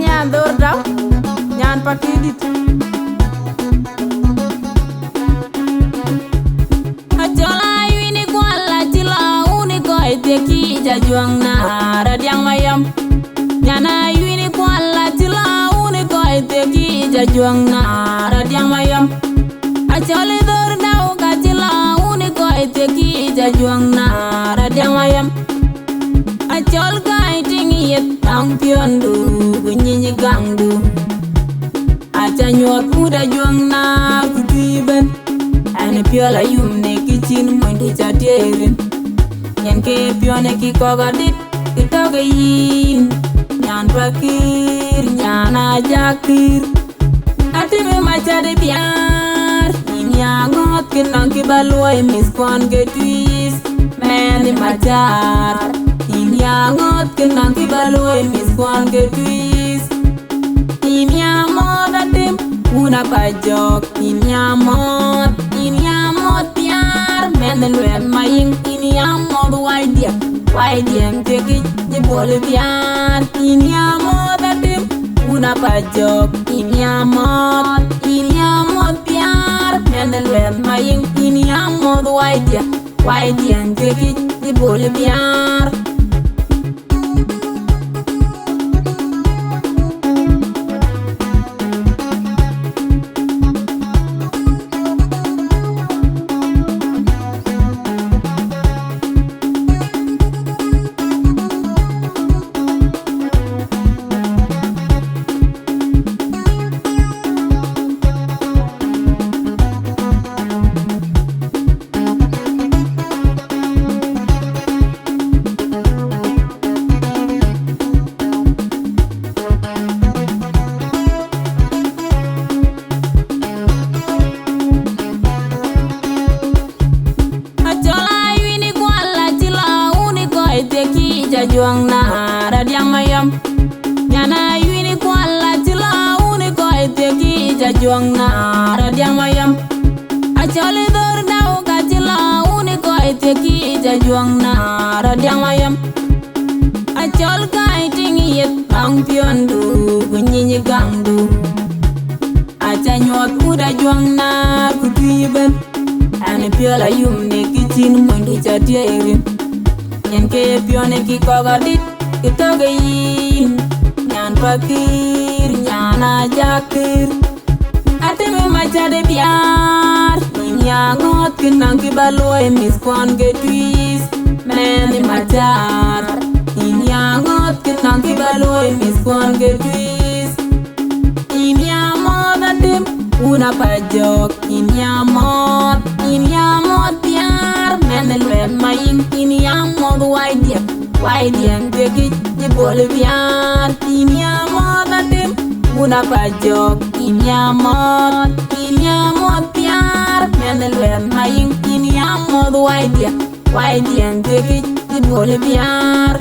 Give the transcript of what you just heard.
nyan dor daw nyan pakidit ajola yini kwala chila uni ko eteki jajuang na radiang mayam nyana yini kwala chila uni ko eteki jajuang na radiang mayam acholi dor daw ka chila uni ko eteki jajuang na radiang mayam achol kai tingi yet tang piondu bunyi gangdu acha nyot muda juang na kudiben ane piola yumne kichin mondi chaterin nyen ke pione ki kogadit kitoge yin nyan pakir nyana jakir atime machade biar inyangot kinang kibaloi miskon ke twis meni machar inyangot kinang kibaloi miskon ke twis inyamot atim una pajok inyamot piar menen wen maying inyamot waidiem teki jibole piar inyamot atim una pajok inyamot piar menen wen maying inyamot waidiem teki jibole piar jajuang na radiang mayam nyana yini kwala chila uni ko eteki jajuang na radiang mayam acholi dor daw ka chila uni ko eteki jajuang na radiang mayam achol kai tingi yet ang piondu bunyi gangdu acha nyot uda juang na kudiben ane piola yumne kichin mondi chaterin nyen ke pione ki kogadit kitoge yin nyan pakir nyana jakir atime machade biar inyangot kinang kibaloi miskon ke twis meni machar inyangot kinang kibaloi miskon ke twis inyamot atim una pajok inyamot piar menen wen maying inyamot waidiem teki jibole piar inyamot atim una pajok inyamot piar menen wen maying inyamot waidiem teki jibole piar